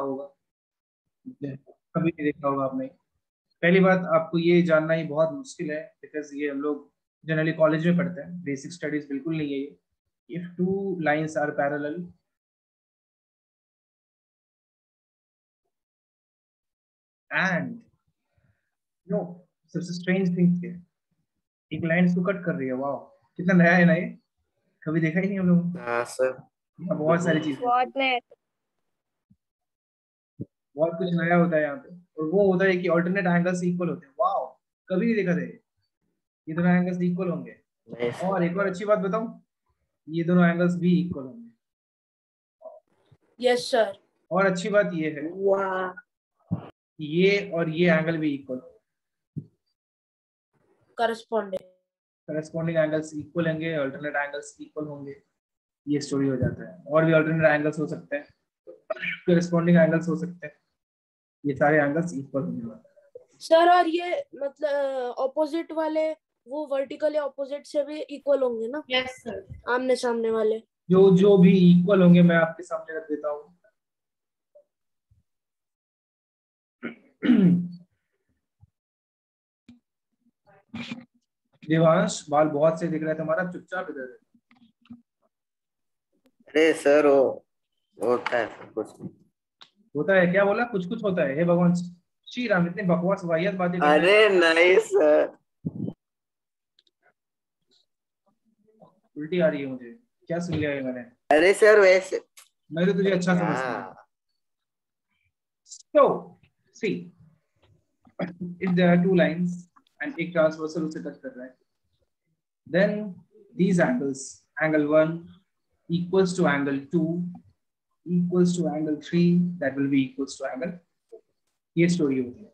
होगा, कभी नहीं देखा होगा आपने। पहली बात, आपको ये जानना ही बहुत मुश्किल है, बिकॉज ये हम लोग जनरली कॉलेज में पढ़ते हैं, बेसिक स्टडीज बिल्कुल नहीं है ये। If two lines are parallel and no, सबसे स्ट्रेंज थिंग है, एक लाइन इसको कट कर रही है। वाह, कितना नया है ना ये, कभी देखा ही नहीं हम लोग। हाँ सर। यहाँ बहुत सारी चीजें हैं, बहुत नया। बहुत कुछ नया होता है यहाँ पे। और वो होता है कि ऑल्टरनेट एंगल्स इक्वल होते हैं। वाह, कभी नहीं देखा था ये दोनों एंगल्स इक्वल होंगे। नहीं और सर। एक और अच्छी बात बताऊं, ये दोनों एंगल्स भी इक्वल होंगे। Yes sir. और अच्छी बात ये है, वाह। ये और ये एंगल भी equal, corresponding. Corresponding angles equal होंगे, अल्टरनेट एंगल्स इक्वल होंगे। ये स्टोरी हो जाता है। और भी अल्टरनेट एंगल्स हो सकते हैं, करस्पॉन्डिंग एंगल्स हो सकते हैं, ये सारे एंगल्स इक्वल होने वाले हैं। सर और ये मतलब ऑपोजिट वाले वो वर्टिकल या ऑपोजिट से भी इक्वल होंगे ना? Yes sir. आमने सामने वाले जो जो भी इक्वल होंगे मैं आपके सामने रख देता हूँ। देवांश, बाल बहुत से दिख रहा है तुम्हारा, चुपचाप इधर है। अरे सर वो होता है सर कुछ नहीं। होता है क्या बोला? कुछ कुछ होता है? हे भगवान श्री राम, इतनी बकवास वाहियात बातें करते अरे हैं। नहीं सर। उल्टी आ रही है मुझे, क्या सुन लिया है मैंने? अरे सर वैसे मैं तो तुझे अच्छा क्या। समझता हूँ। So, see, if there are two lines and एक ट्रांसवर्सल उसे कट कर रहा है, then these angles, angle 1 equals to angle 2 equals to angle 3, that will be equals to angle, ये स्टोरी होती है।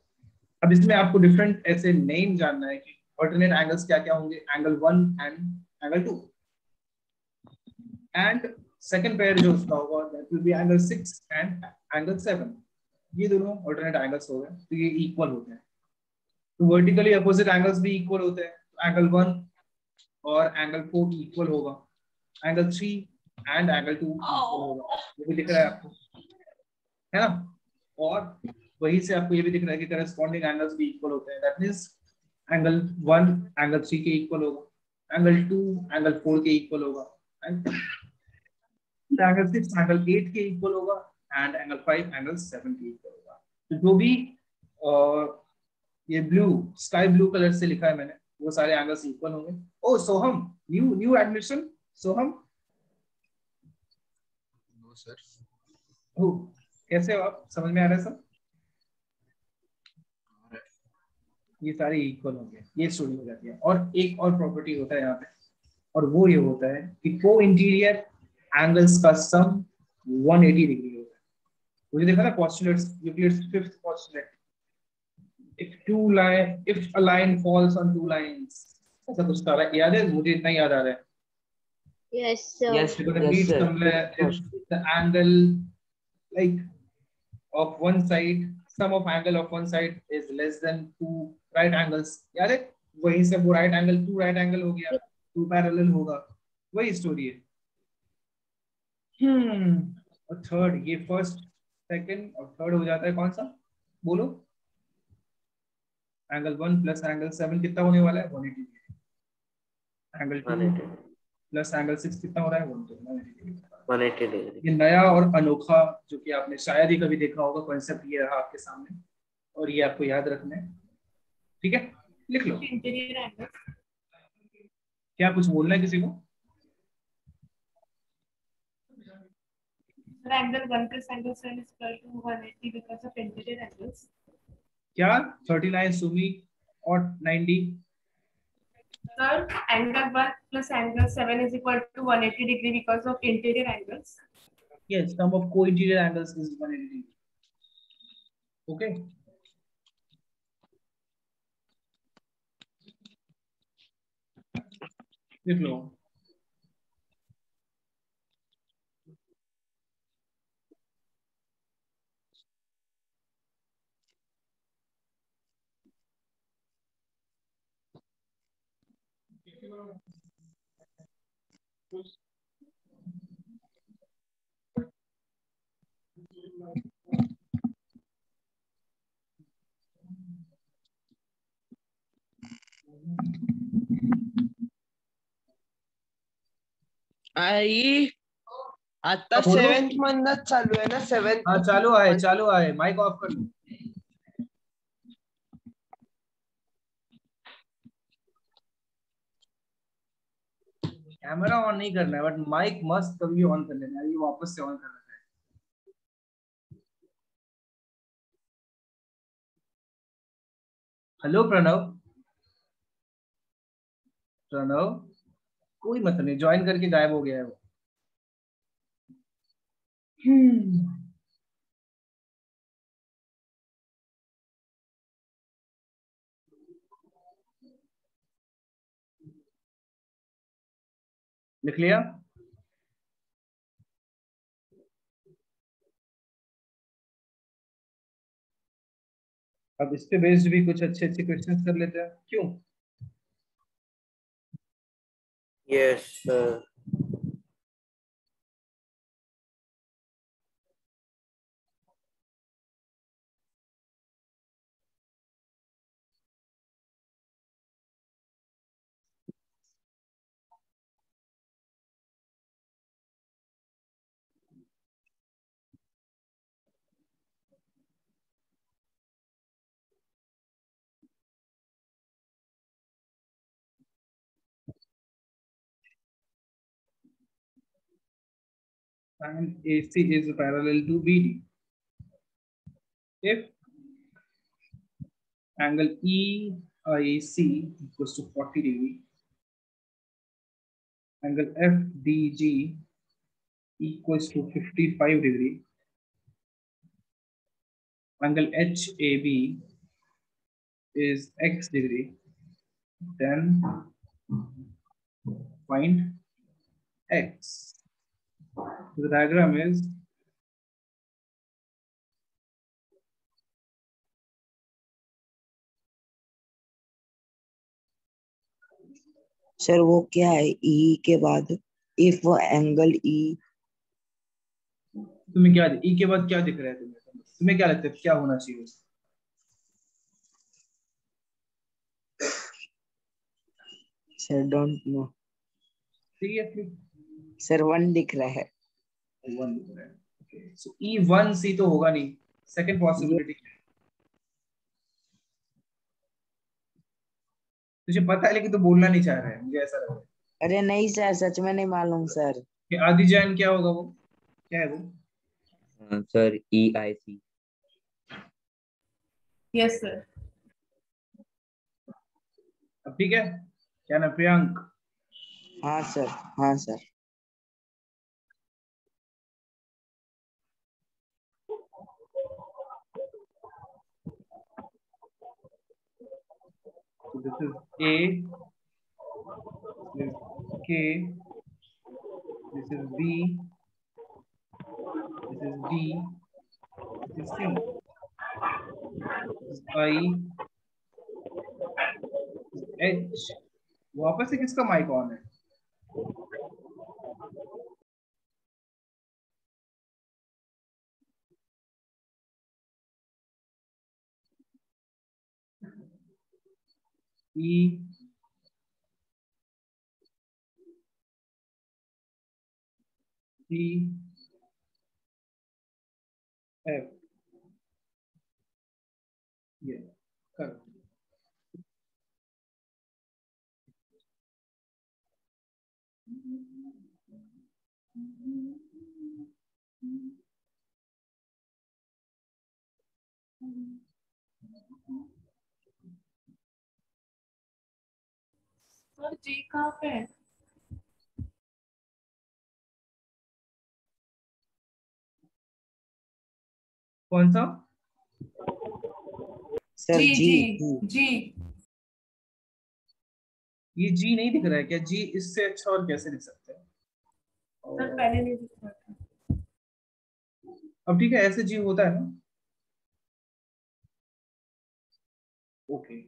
अब इसमें आपको डिफरेंट ऐसे नेम जानना है कि ऑल्टरनेट एंगल्स क्या क्या होंगे, angle 1 and angle 2, and second pair जो उसका होगा that will be angle 6 and angle 7। ये दोनों ऑल्टरनेट एंगल्स हो गए, तो ये इक्वल होते हैं। तो वर्टिकली अपोजिट एंगल्स भी इक्वल होते हैं, तो एंगल 1 और एंगल 4 इक्वल होगा, एंगल 3 एंड एंगल 2 इक्वल होगा। ये भी दिख रहा है आपको, है ना? और वहीं से आपको ये भी दिख रहा है कि करस्पॉन्डिंग एंगल्स भी इक्वल होते हैं। दैट मींस एंगल 1 एंगल 3 के इक्वल होगा, एंगल 2 एंगल 4 के इक्वल होगा, एंगल 6 एंगल 8 के इक्वल होगा, एंड एंगल 5 एंगल 7 के इक्वल होगा। तो जो भी ये ब्लू, स्काई ब्लू कलर से लिखा है मैंने, वो सारे एंगल्स इक्वल होंगे। Oh Soham, new new admission Soham. No sir. हो, कैसे हो आप? समझ में आ रहा है सब? ये सारे इक्वल होंगे, ये स्टोरी हो जाती है। और एक और प्रॉपर्टी होता है यहाँ पे, और वो ये होता है कि को इंटीरियर एंगल्स का सम 180 डिग्री होता है। मुझे देखा ना postulates, Euclid's fifth postulate, if a line falls on two lines, ऐसा कुछ था, याद है? मुझे इतना याद आ रहा है। Yes sir. Yes, You're gonna yes, meet sir. somewhere if the angle, like, of one side, sum of angle of one side is less than two right angles, याद है? वहीं से वो right angle, two right angle हो गया, two parallel होगा, वही story है। और थर्ड, ये फर्स्ट सेकंड और थर्ड हो जाता है कौन सा? बोलो। एंगल 1 प्लस एंगल 7 कितना होने वाला है? 180 डिग्री। एंगल 2 प्लस एंगल 6 कितना हो रहा है? 180 डिग्री। ये नया और अनोखा, जो कि आपने शायद ही कभी देखा होगा, कॉन्सेप्ट ये रहा आपके सामने, और ये आपको याद रखना है। ठीक है, लिख लो। Interior angle. क्या कुछ बोलना है किसी को? Angle 1 plus angle 7 is equal to 180 because of interior angles. क्या 39 सुमी और 90? Sir, angle 1 plus angle 7 is equal to 180 degree because of interior angles. Yes, sum of co-interior angles is 180 degree. Okay. लिख लो। आई आता हाँ, बोलो। सेवेंथ मंथ चालू आहे ना हाँ सेवेंथ चालू आहे माइक ऑफ कर लो. कैमरा ऑन नहीं करना है बट माइक मस्त कभी ऑन कर लेना है. ये वापस से ऑन करना है. हेलो प्रणव. प्रणव कोई मतलब नहीं, ज्वाइन करके गायब हो गया है वो. लिख लिया. अब इस पे बेस्ड भी कुछ अच्छे अच्छे क्वेश्चंस कर लेते हैं. क्यों? Yes, sir. And AC is parallel to BD. If angle EIC equals to 40 degree, angle FDG equals to 55 degree, angle HAB is X degree, then find X. The diagram is sir वो क्या है ई के बाद if angle E. तुम्हें क्या ई के बाद क्या दिख रहा है तुम्हें क्या लगता है क्या होना चाहिए? Sir don't know. Seriously sir 1 दिख रहा है. 1 दिख रहा है. ओके सो E1C तो होगा नहीं. सेकंड पॉसिबिलिटी क्या है? तुझे पता है लेकिन तू बोलना नहीं चाह रहा है, मुझे ऐसा लग रहा है. अरे नहीं सर सच में नहीं मालूम सर. कि आदि जैन क्या होगा वो? क्या है वो? Sir, EIC. Yes, sir. अब ठीक है. क्या ना प्रियांक? हाँ सर. हाँ sir. So this is A, this is K, this is B, this is D, this is C, this is I, this is H. वापस से किसका माइक ऑन है? E, C, F. ये कर. सर जी कहाँ पे है? कौन सा? सर जी जी. जी जी. ये जी नहीं दिख रहा है क्या? जी इससे अच्छा और कैसे लिख सकते हैं? सर पहले नहीं दिख रहा था. अब ठीक है, ऐसे जी होता है ना. ओके.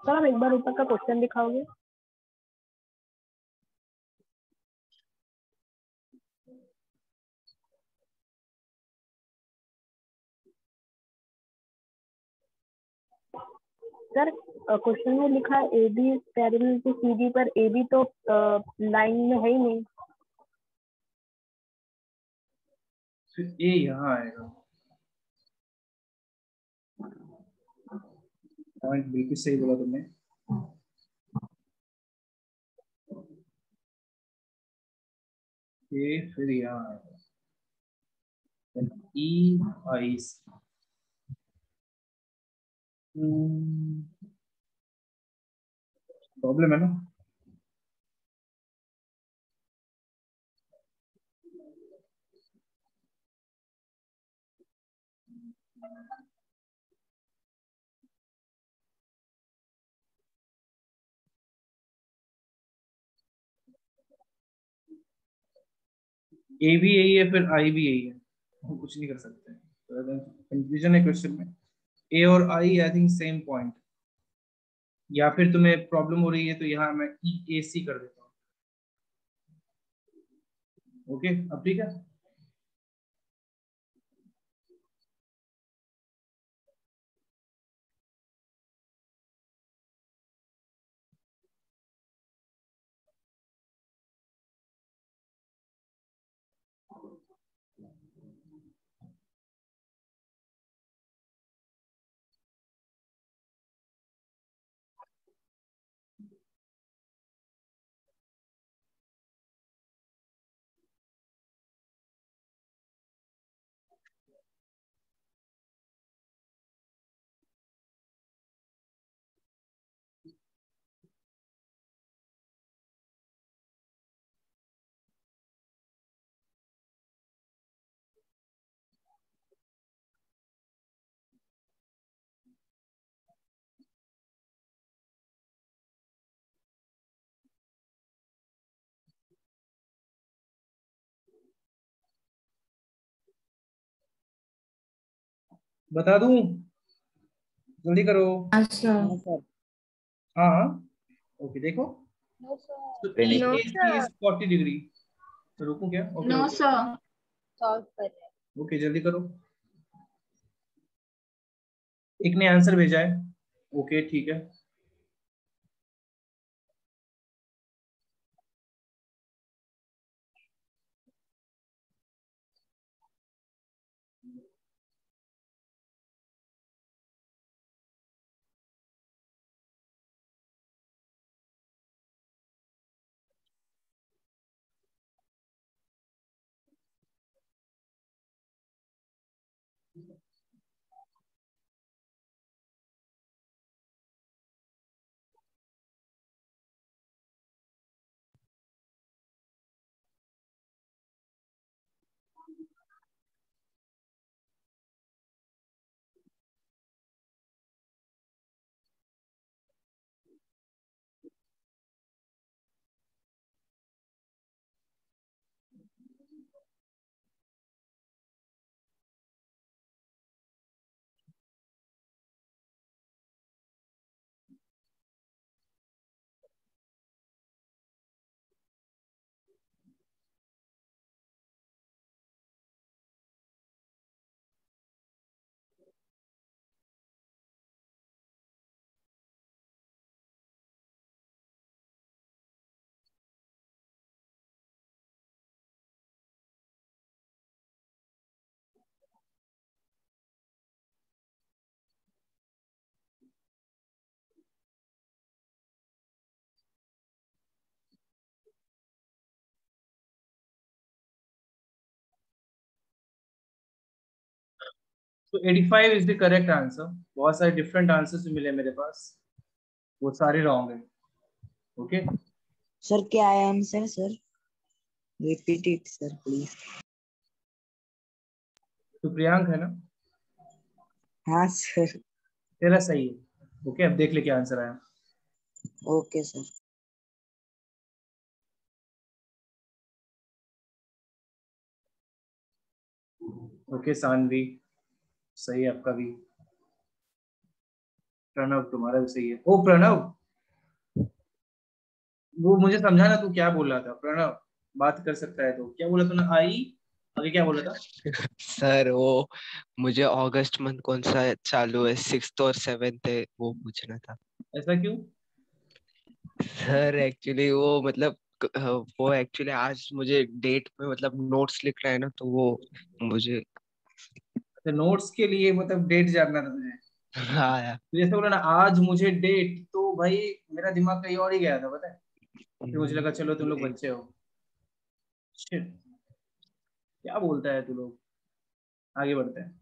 सर आप एक बार ऊपर का क्वेश्चन दिखाओगे? सर क्वेश्चन में लिखा है A B parallel to C D, पर ए बी तो लाइन में है ही नहीं। फिर ए यहाँ आएगा। पॉइंट बिल्कुल सही बोला तुमने। ए फिर यहाँ आएगा, ई आई सी। प्रॉब्लम है ना। ए भी यही है, फिर आई भी यही है, हम कुछ नहीं कर सकते। कंफ्यूजन है क्वेश्चन में। ए और आई आई थिंक सेम पॉइंट, या फिर तुम्हें प्रॉब्लम हो रही है तो यहाँ मैं ई ए सी कर देता हूँ। ओके, अब ठीक है। बता दूं, जल्दी करो। अच्छा। हाँ सर। हाँ हाँ, ओके देखो। तो E no A C is 40 degree. तो रुको क्या? Okay no okay sir, solve कर रहे हैं। ओके, जल्दी करो। एक ने आंसर भेजा है। ओके ठीक है। तो 85 इज द करेक्ट आंसर। बहुत सारे डिफरेंट आंसर्स मिले मेरे पास, वो सारे रॉन्ग है। ओके, सर क्या है answer sir? Repeat it sir please. तो प्रियांक है ना, हाँ सर। तेरा सही है। ओके, अब देख ले क्या आंसर आया। Okay sir. ओके सानवी, सही है आपका भी। प्रणव तुम्हारा भी सही है। ओ प्रणव, वो मुझे समझा ना तू क्या बोल रहा था। प्रणव बात कर सकता है तो क्या बोला तूने? आई आगे क्या बोला था? सर वो मुझे अगस्त मंथ कौन सा चालू है, 6th और 7th है, वो पूछना था। ऐसा क्यों? सर एक्चुअली वो मतलब वो एक्चुअली आज मुझे डेट में मतलब नोट्स लिख रहा है ना, तो वो मुझे तो नोट्स के लिए मतलब डेट जानना था तुझे? हाँ यार। तो जैसे बोला ना आज मुझे डेट, तो भाई मेरा दिमाग कहीं और ही गया था, पता है। फिर मुझे लगा चलो तुम लोग बच्चे हो। Shit, क्या बोलता है तू लोग। आगे बढ़ते हैं।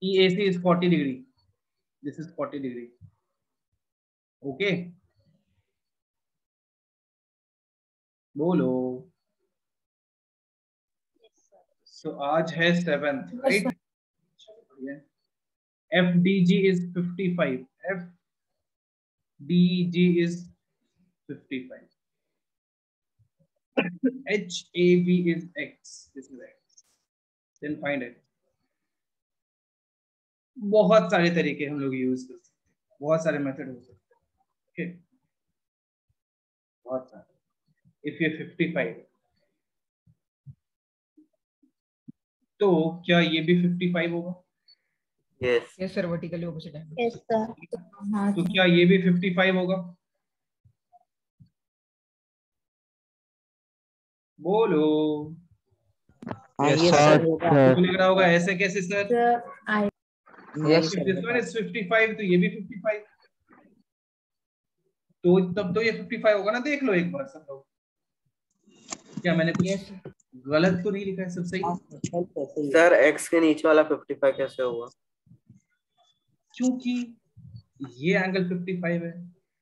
EAC is 40 degree. This is 40 degree. Okay. बोलो। So आज है 7th, right? FDG is 55. FDG is 55. HAB is X. This is X. Then find it. बहुत सारे तरीके हम लोग यूज कर सकते हैं, बहुत सारे मेथड हो सकते हैं। ओके, बहुत सारे। इफ ये 55, तो क्या ये भी 55 होगा? Yes yes sir, vertically opposite है। Yes sir. हाँ तो क्या ये भी 55 होगा? बोलो। हाँ Yes, ये sir. सर होगा। तो लग रहा होगा ऐसे कैसे सर? नहीं If सर this one होगा। is 55 तो ये भी 55, तो तब तो ये 55 होगा ना। देख लो एक बार सब लोग, क्या मैंने कुछ यस गलत तो नहीं लिखा है? सब सही है? हाँ सर कैसे ही है। सर, एक्स के नीचे वाला 55 कैसे हुआ? क्योंकि ये एंगल 55 है,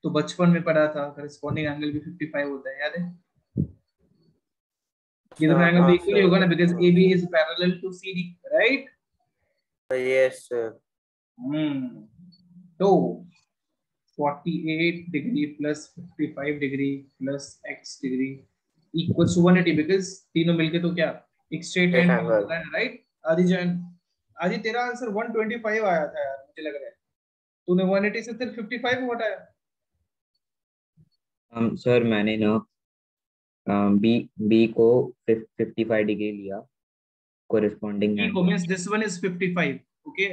तो बचपन में पढ़ा था करस्पॉन्डिंग एंगल भी 55 होता है, याद है? ये दोनों एंगल भी इक्वली होगा ना, because AB is parallel to CD, right? Yes sir. तो 48 degree plus 55 degree plus x degree equals to 180, because तीनों मिलके तो क्या एक स्ट्रेट लाइन Straight angle. बना है, राइट? आदि जैन, आदि तेरा आंसर 125 आया था यार, मुझे लग रहा है तूने 180 से सिर्फ 55 को हटाया। सर मैंने ना बी बी को 55 डिग्री लिया कोरिस्पॉन्डिंग B को means this one is 55, okay?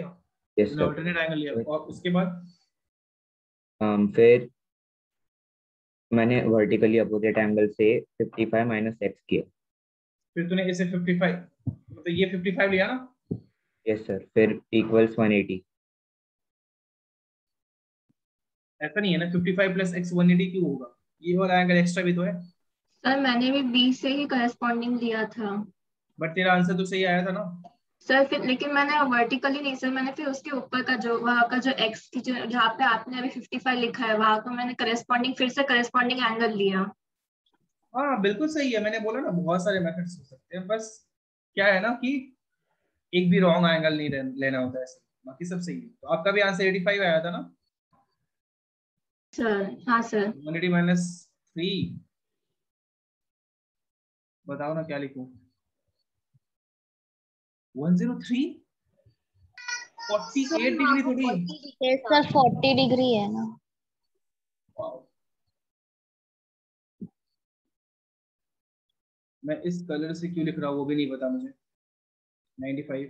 Yes तूने सर। अल्टरनेट एंगल लिया, और उसके बाद फिर मैंने वर्टिकली अपोजिट एंगल से 55 माइनस एक्स किया। फिर तूने इसे 55, मतलब ये 55 लिया ना? Yes sir. फिर इक्वल्स 180। ऐसा नहीं है ना, 55 प्लस x 180 क्यों होगा? ये वाला एंगल एक्स्ट्रा भी तो है। सर मैंने भी बी से ही करस्पॉन्डिंग लिया था। बट तेरा आंसर तो सही आया था ना? सर फिर लेकिन मैंने वर्टिकली नहीं सर, मैंने फिर उसके ऊपर का जो वहाँ का जो एक्स की जो जहाँ पे आपने अभी 55 लिखा है वहाँ का मैंने करस्पॉन्डिंग फिर से करस्पॉन्डिंग एंगल लिया। हाँ बिल्कुल सही है, मैंने बोला ना बहुत सारे मेथड्स हो सकते हैं, बस क्या है ना कि एक भी रॉन्ग एंगल नहीं लेना होता है, ऐसे बाकी सब सही है। तो आपका भी आंसर 85 आया था ना? सर हाँ सर। 180 माइनस 3, बताओ ना क्या लिखूं? 103, 48 डिग्री थोड़ी। यस सर 40 डिग्री है ना। Wow. मैं इस कलर से क्यों लिख रहा हूँ वो भी नहीं पता मुझे। 95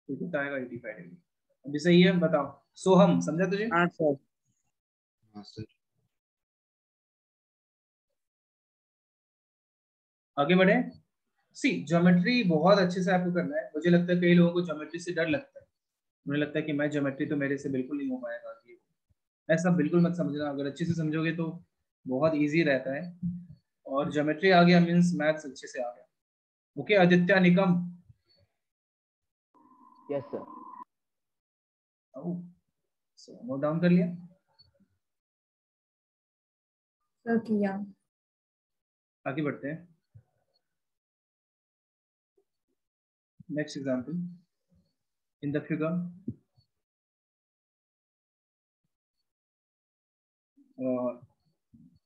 तो कितना आएगा? 85 डिग्री। अभी सही है, बताओ। सोहम, समझा तुझे? हाँ सर। हाँ सर। आगे बढ़े। सी ज्योमेट्री बहुत अच्छे से आपको करना है। मुझे लगता है कई लोगों को ज्योमेट्री से डर लगता है, मुझे लगता है कि मैं ज्योमेट्री तो मेरे से बिल्कुल नहीं हो पाएगा। ऐसा बिल्कुल मत समझना, अगर अच्छे से समझोगे तो बहुत इजी रहता है। और ज्योमेट्री आ गया मींस मैथ्स अच्छे से आ गया। Okay Aditya Nikam. Yes sir. So note down कर लिया? सर किया। आगे बढ़ते हैं। Next example in the figure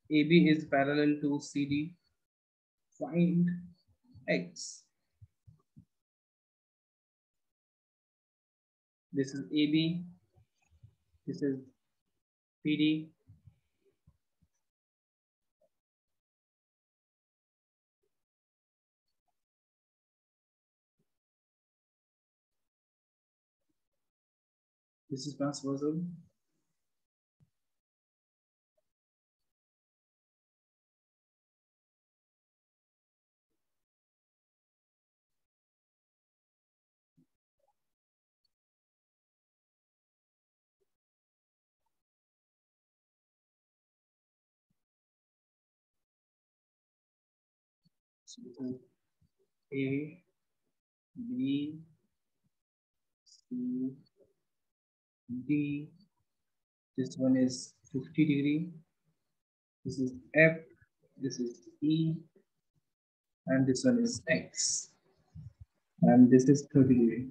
AB is parallel to CD. Find x. This is AB. This is PD. This is transversal. So this is A, B, C, D. This one is 50 degree. This is F. This is E. And this one is X. And this is 30 degree.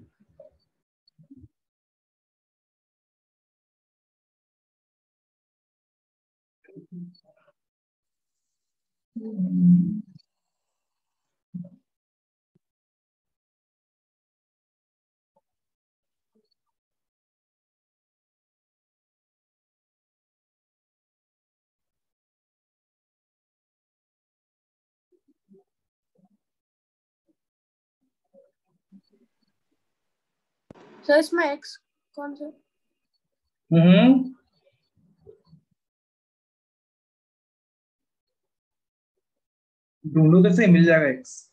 Sir इसमें x कौन सा? ढूंढो तो सही, मिल जाएगा X.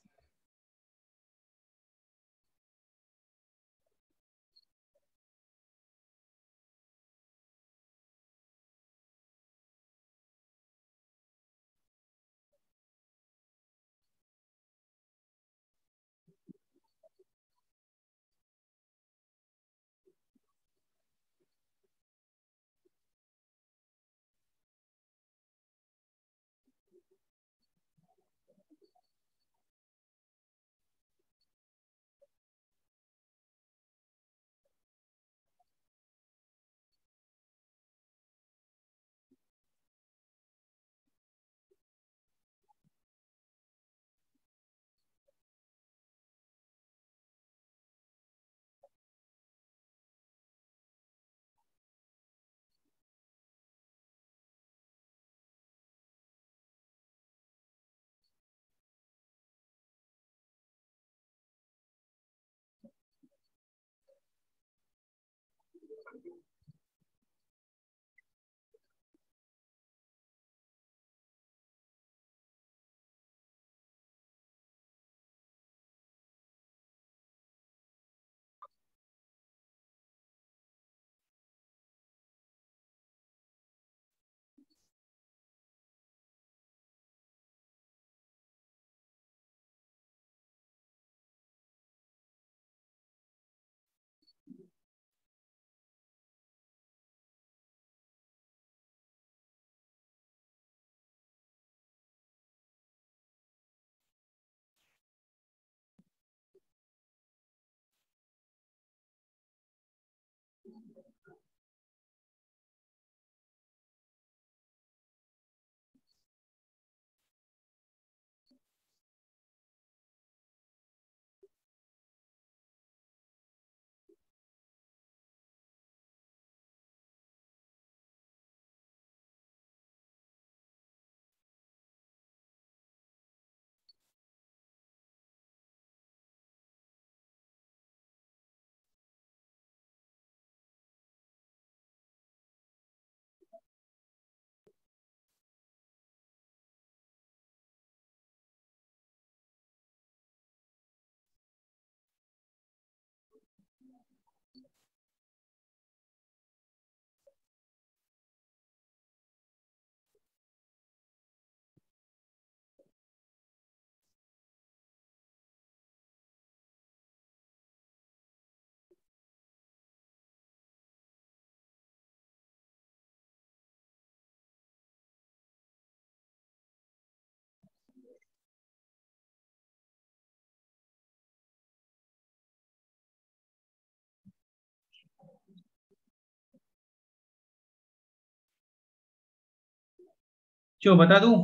चलो बता दूं,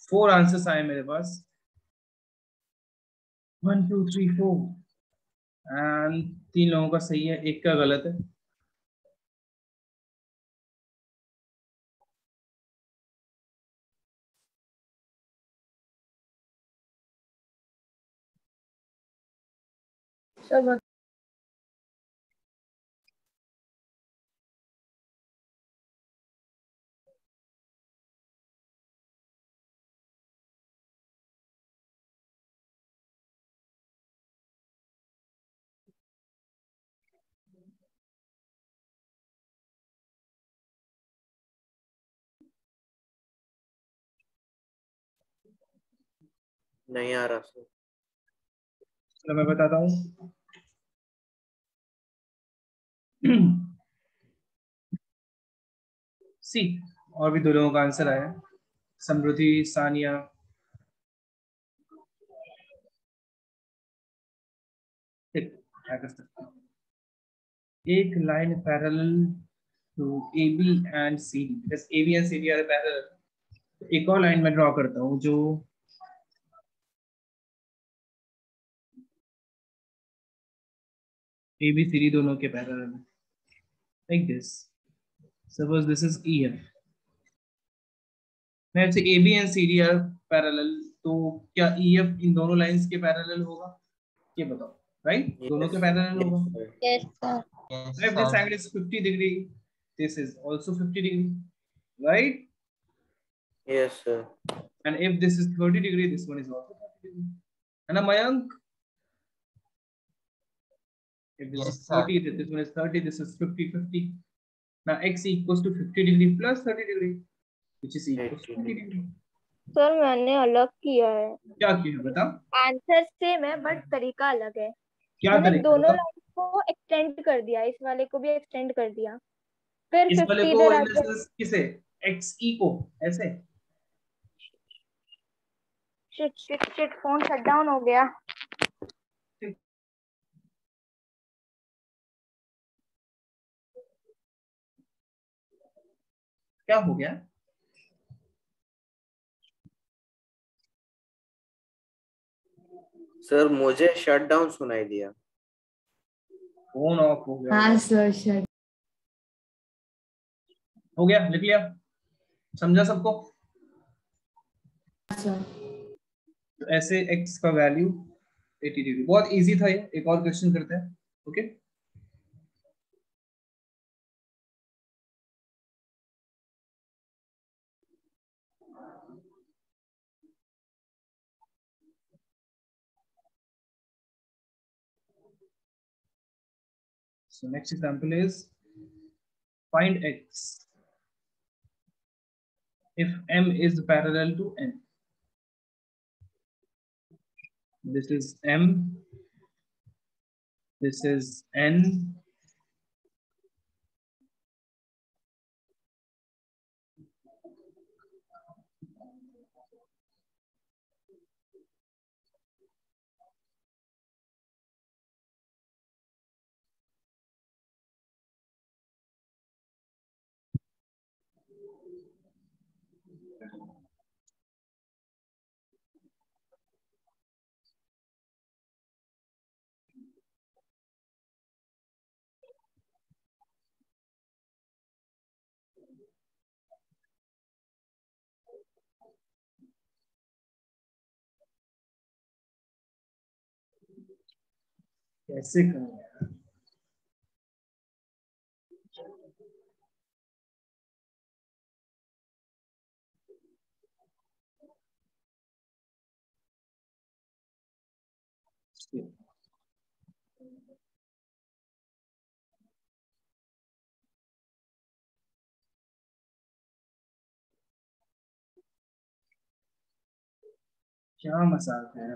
4 आंसर्स आए मेरे पास. 1 2 3 4. एंड 3 लोगों का सही है, एक का गलत है। सर नहीं आ रहा सर। चलो मैं बताता हूँ। सी, और भी 2 लोगों का आंसर आया, समृद्धि, सानिया। ठीक, क्या कर सकते हैं? एक line parallel to A B and C D, बस A B and C D are parallel. एक और लाइन मैं ड्रॉ करता हूँ जो ए बी सी डी दोनों के पैरेलल है, like this. Suppose this is E F. मैं A B and C D are parallel, तो क्या ई एफ इन दोनों लाइंस के पैरेलल होगा? ये बताओ, राइट? दोनों के पैरेलल होगा। Yes sir. So if this angle is 50 degree, this is also 50 degree, right? Yes sir. And if this is 30 degree, this one is also 30 degree. And Mayank, if this is 30, then this one is 30, this is 50, 50. Now x equals to 50 degree plus 30 degree, which is equals to 80 degree. Sir मैंने अलग किया है, क्या किया बता? Answer same है but तरीका अलग है। क्या मैंने तरीका दोनों बता? लाइन को एक्सटेंड कर दिया, इस वाले को भी एक्सटेंड कर दिया, फिर इस वाले 50 को इधर आ in the गया। sense किसे? x e को ऐसे? Shit shit shit, phone shut down हो गया। क्या हो गया? सर मुझे शट डाउन सुनाई दिया। फोन ऑफ हो गया। हाँ सर सर। हो गया, लिख लिया, समझा सबको? सर तो ऐसे x का वैल्यू 80 डिग्री। बहुत इजी था ये। एक और क्वेश्चन करते हैं, okay? So next example is find x if m is parallel to n. This is m, this is n, कैसे करें? क्या मजाक है?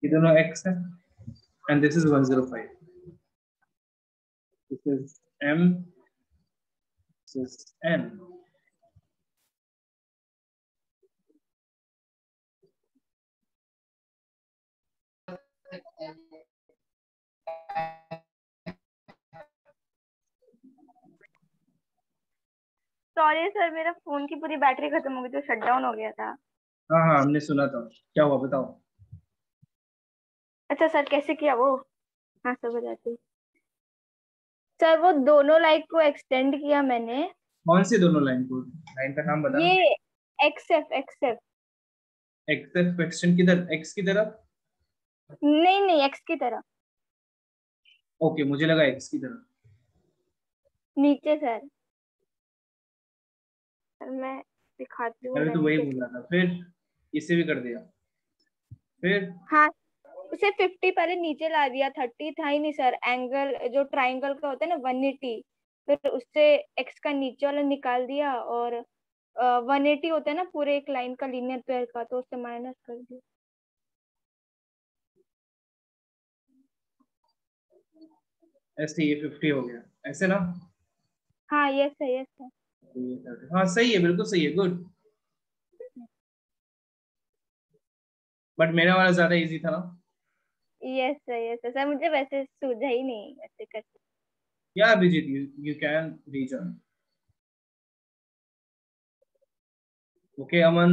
ये दोनों x है and this is 105. This is m, this is n. Sorry sir, मेरा phone की पूरी बैटरी खत्म हो गई तो शट डाउन हो गया था। हाँ हाँ, हमने सुना था, क्या हुआ बताओ। अच्छा सर, कैसे किया वो? हाँ सर, बताती। सर वो दोनों लाइक को एक्सटेंड किया मैंने। कौन सी दोनों लाइन को? लाइन का नाम बता। ये एक्सएफ एक्सएफ। एक्स क्वेश्चन किधर, एक्स की तरफ? नहीं नहीं, एक्स की तरह। ओके, मुझे लगा एक्स की तरफ। नीचे सर। सर मैं दिखाती हूँ अभी तो वही नीचे। बोल रहा था, फिर इसे भी कर दिया, फिर? हाँ, उसे 50 पहले नीचे ला दिया, 30 था ही नहीं सर। एंगल जो ट्राइंगल का होता है ना 180, फिर उससे एक्स का नीचे वाला निकाल दिया, और 180 होता है ना पूरे एक लाइन का लीनियर पेयर का, तो उससे माइनस कर दिया। ऐसे ये 50 हो गया, ऐसे ना? हाँ यस सर, यस सर। हाँ सही है, बिल्कुल सही है, गुड। बट मेरा वाला ज्यादा इजी था ना। Yes sir, yes sir. Sir मुझे वैसे सूझा ही नहीं वैसे कर। या Abhijeet, you can reason. Okay Aman.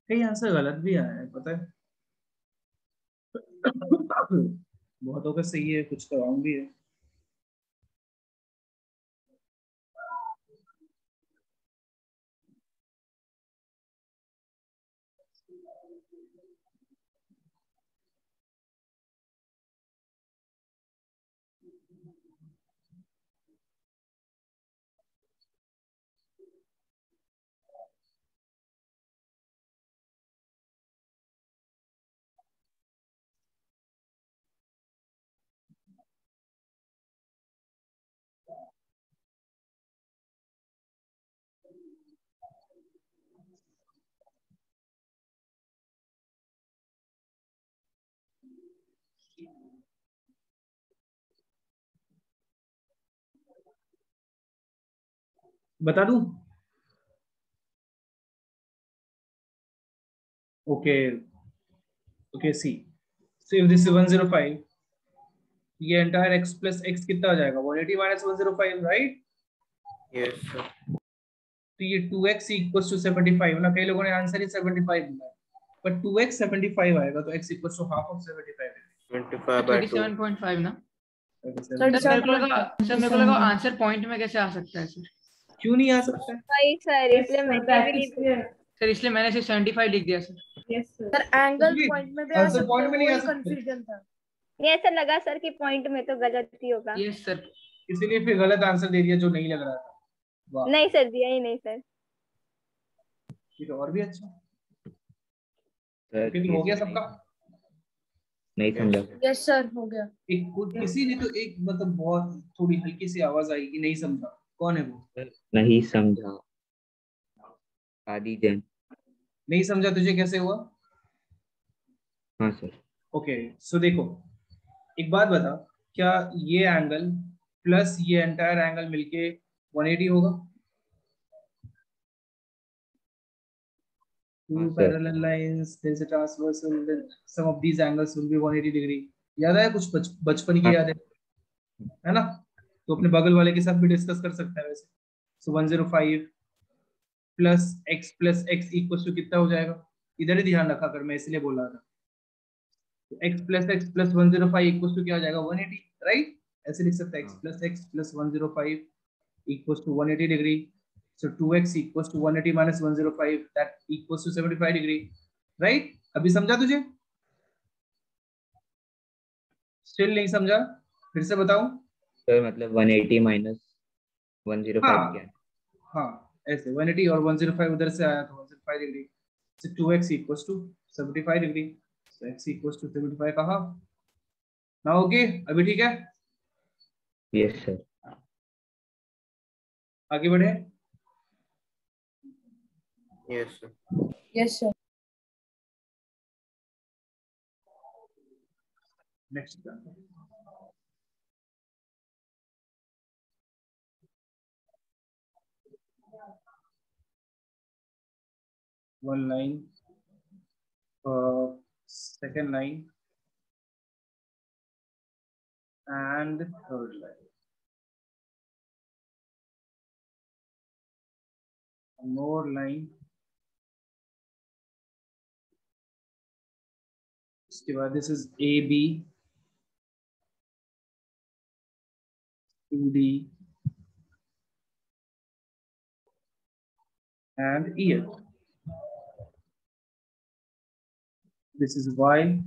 कई आंसर गलत भी आया है, पता है। बहुतों का सही है, कुछ का रॉन्ग भी है। बता दूं? Okay okay, C. So if this is 105, ये एंटायर x प्लस x कितना हो जाएगा? 180 माइनस 105, राइट? Yes sir. तो ये 2x इक्वल्स टू 75 ना। कई लोगों ने आंसर ही 75 दिया, बट 2x 75 आएगा, तो x equals to half of 75 है। 25/2 37.5 ना। 37. सर मेरे को लगा आंसर पॉइंट में कैसे आ सकता है सर? क्यों नहीं आ सकता है? वही सर, इसलिए मैंने भी नहीं। सर इसलिए मैंने सिर्फ 75 लिख दिया sir. Yes sir. Sir angle point में भी आ आंसर सकता पॉइंट है, में नहीं आ वही सकते। कंफ्यूजन था। ये ऐसा लगा सर कि पॉइंट में तो गलत ही होगा। Yes sir. इसीलिए फिर गलत आंसर दे दिया जो नहीं लग रहा था। वाह, नहीं सर, दिया ही नहीं सर। ये तो और भी अच्छा। सर फिर हो गया सबका? नहीं समझा। यस सर, हो गया। एक किसी ने तो एक मतलब बहुत थोड़ी हल्की सी आवाज आई कि नहीं समझा। कौन है वो? नहीं समझा। आदि जैन। नहीं समझा तुझे कैसे हुआ? हाँ सर। ओके सो देखो, एक बात बता, क्या ये एंगल प्लस ये एंटायर एंगल मिलके 180 होगा? Two हाँ sir parallel lines, there's a transversal, then some of these angles will be 180 degree. याद है कुछ बचपन की हाँ याद है ना? तो अपने बगल वाले के साथ भी डिस्कस कर सकते हैं वैसे. So 105 plus x equals to कितना हो जाएगा? इधर ही ध्यान रखा कर, मैं इसलिए बोल रहा था. तो x plus 105 equals to क्या हो जाएगा? 180, right? ऐसे लिख सकते हैं x plus 105 equals to 180 degree. So 2x equals to 180 minus 105, that equals to 75 degree, right? अभी समझा तुझे? Still नहीं समझा? फिर से बताऊं? सर मतलब 180 माइनस 105 क्या है? हाँ ऐसे 180 और 105 उधर से आया तो 105 degree. So 2x equals to 75 degree. So x equals to 75 कहा? Now okay, अभी ठीक है? Yes sir. आगे बढ़े? Yes, sir. Yes, sir. Next example. One line, second line, and third line. One more line. This is AB, 2D, and EF. This is Y.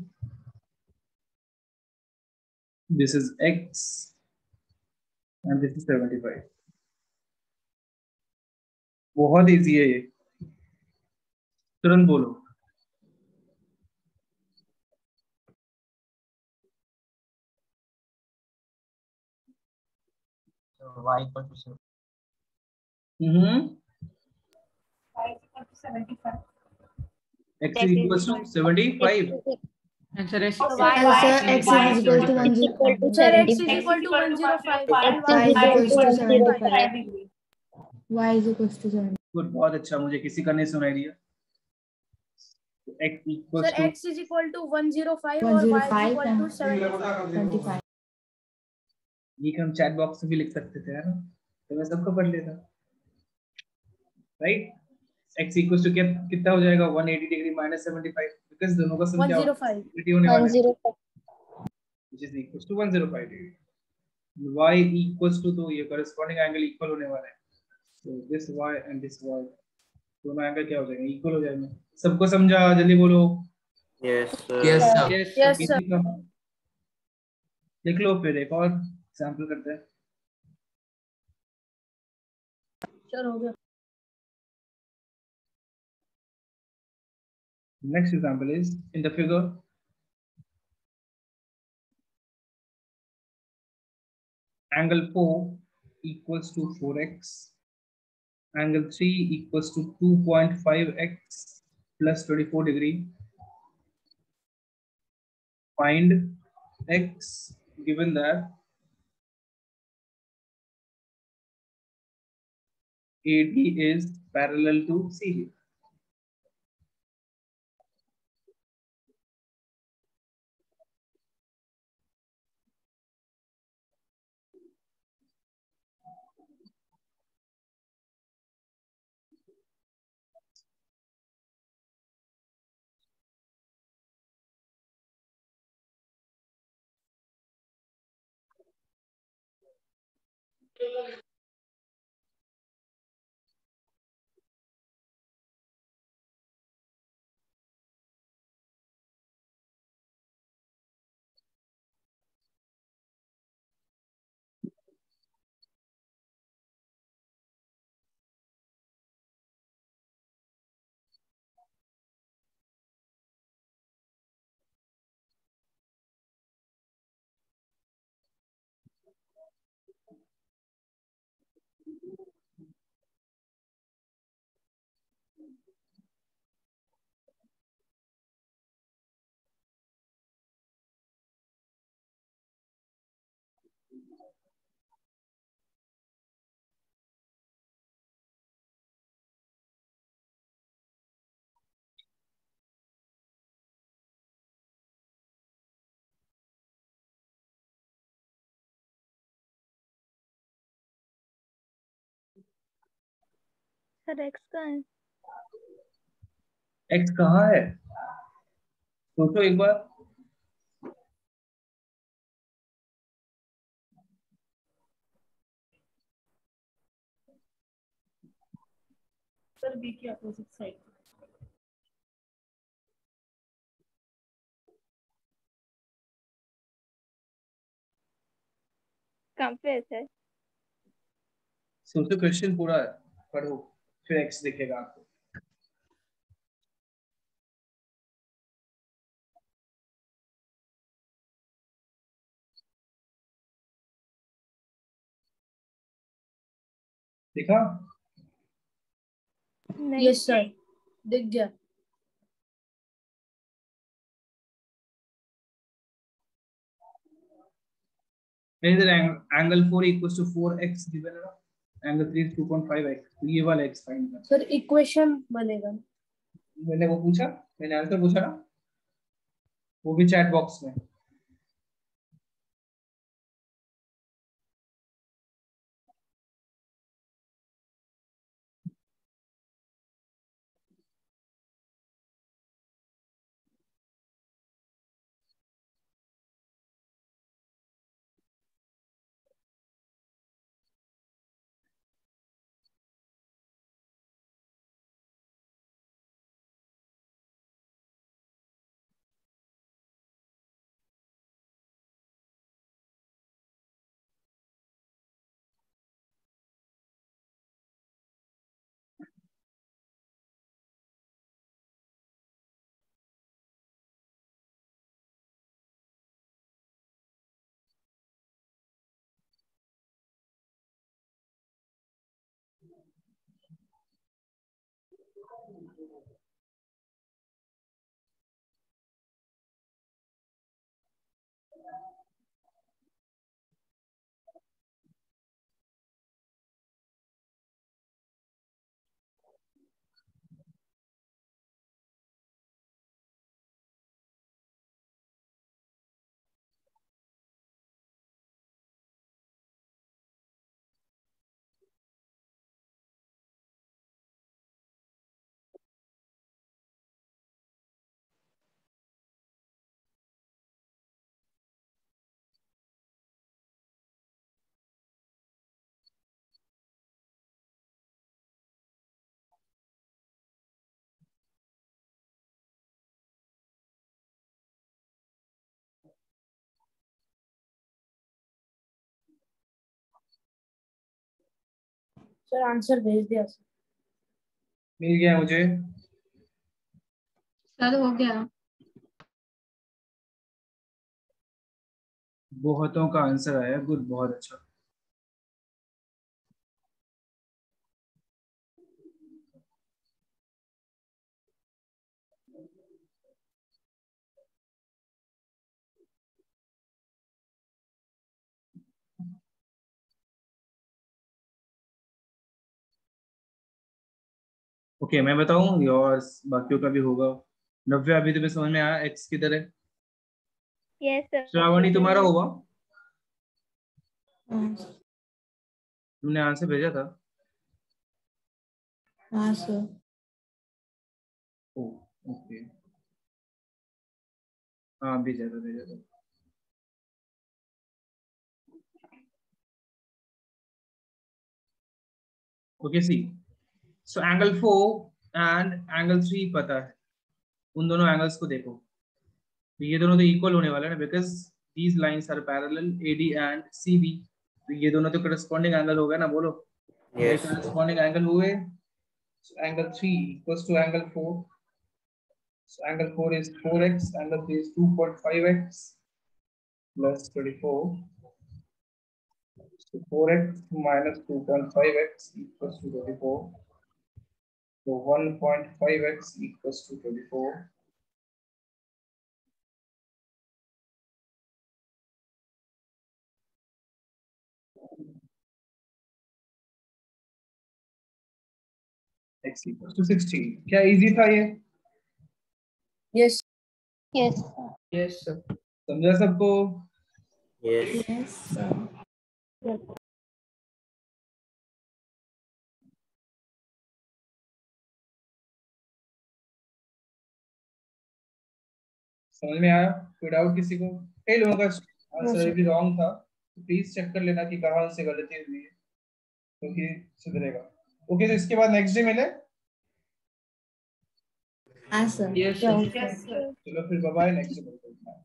This is X, and this is 75. बहुत easy है ये, तुरंत बोलो. y equal to Y is equal to 75. X is equals to 75. Answer है So Sir, x is equal to 1 Sir, x x is equal to 105 y and is y equal is to equal to 75. 75 degree. y is equal to 7. Good, बहुत अच्छा. मुझे किसी का नहीं सुनाई दिया. X equals Sir, to x is equal to 105 or y is 105 equal and to 75. 75. ये हम चैट बॉक्स में भी लिख सकते थे, है ना? तो मैं सबको पढ़ लेता. राइट? X equals to कितना हो जाएगा? 180 डिग्री minus 75, बिकॉज़ दोनों का सम क्या होगा? 105. इक्विटी होने वाला है, which is equals to 105 degree. Y equals to, तो ये corresponding angle equal होने वाला है. So this Y and this Y, दोनों एंगल क्या हो जाएंगे? इक्वल हो जाएंगे. सबको समझा? जल्दी बोलो. Yes, sir. yes sir. Yes, sir. लिख लो, फिर एक और एग्जांपल करते हैं. Sure, हो गया. Next example is in the figure. Angle 4 equals to 4x. Angle 3 equals to 2.5x plus 24 degree. Find x given that AD is parallel to CD. Sir x का है। एक्स कहाँ है? सोचो एक बार। सर बी की opposite side. कहाँ पे है सर? सोचो, क्वेश्चन पूरा है, पढ़ो, फिर एक्स दिखेगा आपको। देखा? नहीं यस सर, दिख गया। इधर angle 4 equals to 4x given है ना, एंगल 3 is 2.5x, तो ये वाला x फाइंड करना। सर इक्वेशन बनेगा। मैंने वो पूछा, मैंने आंसर पूछा ना, वो भी चैट बॉक्स में। सर आंसर भेज दिया सर। मिल गया मुझे। सर हो गया। बहुतों का आंसर आया, गुड, बहुत अच्छा। ओके, मैं बताऊं और बाकियों का भी होगा। नव्या, अभी तुम्हें समझ में आया एक्स किधर है? Yes sir. श्रावणी, तुम्हारा होगा, हाँ तुमने आंसर भेजा था। हाँ सर। ओ, ओके, हाँ भेजा था, भेजा था। Okay, C, so angle 4 and angle 3 पता है, उन दोनों एंगल्स को देखो, तो ये दोनों तो इक्वल होने वाले हैं ना, because these lines are parallel, A D सीबी, तो ये दोनों तो करस्पॉन्डिंग एंगल हो गए ना, बोलो। ये Yes. करस्पॉन्डिंग एंगल हुए। Angle 3 equals to angle 4, so angle 4 is 4x, angle 3 is 2.5x plus 24, so 4x minus 2.5x equals to 24, so 1.5x equals to 24. X equals to 16. क्या easy था ये? Yes yes yes sir. समझा सबको? Yes. Yes sir. Yes समझ में आया? कोई doubt किसी को? कई लोगों का आंसर भी रॉन्ग था, तो प्लीज चेक कर लेना कि कहाँ से गलती हुई है, क्योंकि सुधरेगा। ओके, तो इसके बाद नेक्स्ट डे मिले। हाँ sir. Yes, sir. Yes, sir. चलो फिर बाय बाय, नेक्स्ट डे मिलते हैं।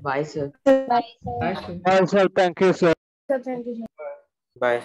Bye sir. Bye, sir. Sir, thank you, sir. Sir, thank you, sir. Bye.